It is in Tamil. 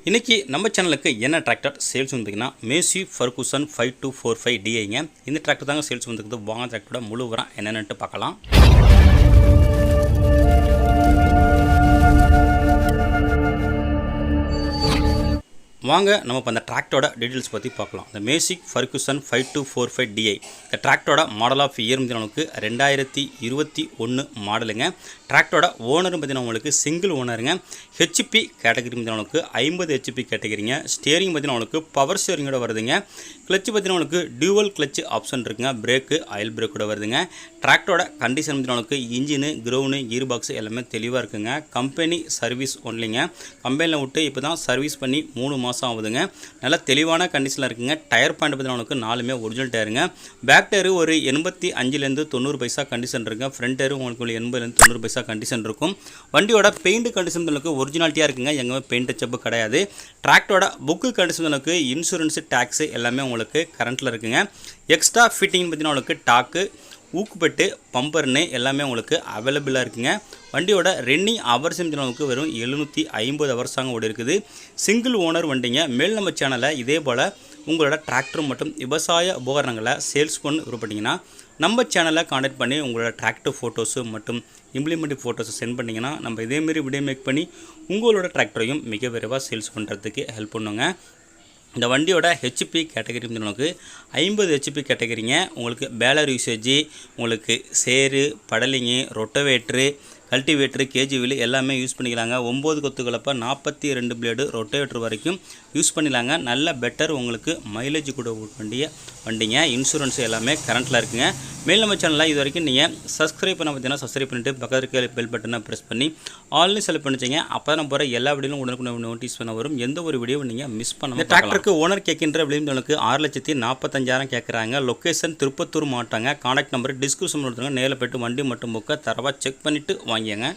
இன்றைக்கி நம்ம சேனலுக்கு என்ன டிராக்டர் சேல்ஸ் வந்துங்கன்னா மேசி ஃபர்குசன் 5245 டிஐங்க. இந்த டிராக்டர் தாங்க சேல்ஸ் வந்துருக்குது. வாங்க டிராக்டரோட முழு விவரம் என்னென்னு பார்க்கலாம். வாங்க நம்ம இப்போ அந்த டிராக்டரோட டீட்டெயில்ஸ் பற்றி பார்க்கலாம். இந்த மேசி ஃபர்குசன் 5245 டிஐ இந்த டிராக்டரோட மாடல் ஆஃப் இயர் பார்த்தீங்கன்னா 2021 மாடலுங்க. டிராக்டரோட ஓனரும் பார்த்தீங்கன்னா உங்களுக்கு சிங்கிள் ஓனருங்க. ஹெச்பி கேட்டகரி பார்த்தீங்கன்னா 50 ஹெச்பி கேட்டகரிங்க. ஸ்டியரிங் பார்த்தீங்கன்னா உங்களுக்கு பவர் ஸ்டியரிங்கோட வருதுங்க. கிளச்சு பார்த்தீங்கன்னா உங்களுக்கு டியூவல் கிளச் ஆப்ஷன் இருக்குங்க. பிரேக்கு ஆயில் பிரேக்கோட வருதுங்க. டிராக்டரோட கண்டிஷன் பார்த்தீங்கன்னா உங்களுக்கு இன்ஜினு கிரவுண்டு கீர் பாக்ஸ் எல்லாமே தெளிவாக இருக்குங்க. கம்பெனி சர்வீஸ் ஒன்லிங்க. கம்பெனியில் விட்டு இப்போ தான் சர்வீஸ் பண்ணி 3 மாதம் ஆகுதுங்க. நல்லா தெளிவான கண்டிஷனில் இருக்குங்க. டயர் பாயிண்ட் பார்த்தீங்கன்னா உங்களுக்கு 4மே ஒரிஜினல் டயருங்க. பேக் டயரு ஒரு 85லேருந்து 90 பைசா கண்டிஷன் இருக்குங்க. ஃப்ரண்ட் டயரு உங்களுக்கு 80லேருந்து 90 பைசா கண்டிஷன் இருக்கும். வண்டியோட பெயிண்ட் கண்டிஷன் உங்களுக்கு ஒரிஜினாலிட்டியாக இருக்குங்க. எங்கேயுமே பெயிண்ட் டச்சப்பு கிடையாது. டிராக்டரோட புக்கு கண்டிஷன் உங்களுக்கு இன்சூரன்ஸு டேக்ஸு எல்லாமே உங்களுக்கு கரண்ட்டில் இருக்குங்க. எக்ஸ்ட்ரா ஃபிட்டிங் பார்த்தீங்கன்னா உங்களுக்கு டாக்கு ஊக்குப்பட்டு பம்பர்னு எல்லாமே உங்களுக்கு அவைலபிளாக இருக்குங்க. வண்டியோட ரன்னிங் ஹவர்ஸ் நமக்கு வெறும் 750 ஹவர்ஸ் தாங்க ஓடி இருக்குது. சிங்கிள் ஓனர் வண்டிங்க. மேல் நம்ம சேனலில் இதே போல் உங்களோட டிராக்டர் மற்றும் விவசாய உபகரணங்களை சேல்ஸ் பண்ண விருப்பப்பட்டீங்கன்னா நம்ம சேனலை கான்டாக்ட் பண்ணி உங்களோட டிராக்டர் ஃபோட்டோஸு மற்றும் இம்ப்ளிமெண்ட் ஃபோட்டோஸை சென்ட் பண்ணிங்கன்னா நம்ம இதேமாரி வீடியோ மேக் பண்ணி உங்களோட டிராக்டரையும் மிக விரைவாக சேல்ஸ் பண்ணுறதுக்கு ஹெல்ப் பண்ணுங்க. இந்த வண்டியோட ஹெச்பி கேட்டகரி உங்களுக்கு 50 ஹெச்பி கேட்டகரிங்க. உங்களுக்கு பேலர் யூசேஜி, உங்களுக்கு சேரு, படலிங்கு, ரொட்டவேட்ரு, கல்டிவேட்ரு, கேஜிவில் எல்லாமே யூஸ் பண்ணிக்கலாங்க. 9 கொத்து கலப்பை 42 பிளேடு ரொட்டவேட்ரு வரைக்கும் யூஸ் பண்ணிக்கலாங்க. நல்ல பெட்டர் உங்களுக்கு மைலேஜ் கூட வண்டிங்க. இன்சூரன்ஸ் எல்லாமே கரண்ட்டில் இருக்குங்க. மேல் நம்ம சேனலில் இது வரைக்கும் நீங்கள் சப்ஸ்கிரைப் பண்ண பார்த்தீங்கன்னா சப்ஸ்கிரைப் பண்ணிவிட்டு பக்கத்துக்கு பெல் பட்டனை ப்ரெஸ் பண்ணி ஆல்னு செலக்ட் பண்ணிச்சிங்க. அப்போ தான் போகிற எல்லா வீடியோவும் உடனுக்குடன் நோட்டீஸ் பண்ண வரும். எந்த ஒரு வீடியோவும் நீங்கள் மிஸ் பண்ணாமல் டிராக்டருக்கு ஓனர் கேட்கின்ற விளைவுகளுக்கு 6,45,000 கேட்குறாங்க. லொக்கேஷன் திருப்பத்தூர் மாவட்டங்க. கான்டாக்ட் நம்பர் டிஸ்கிரிப்ஷன் கொடுத்துருங்க. நேரில் போய்ட்டு வண்டி மட்டும் புக்கை தரவாக செக் பண்ணிவிட்டு வாங்கிங்க.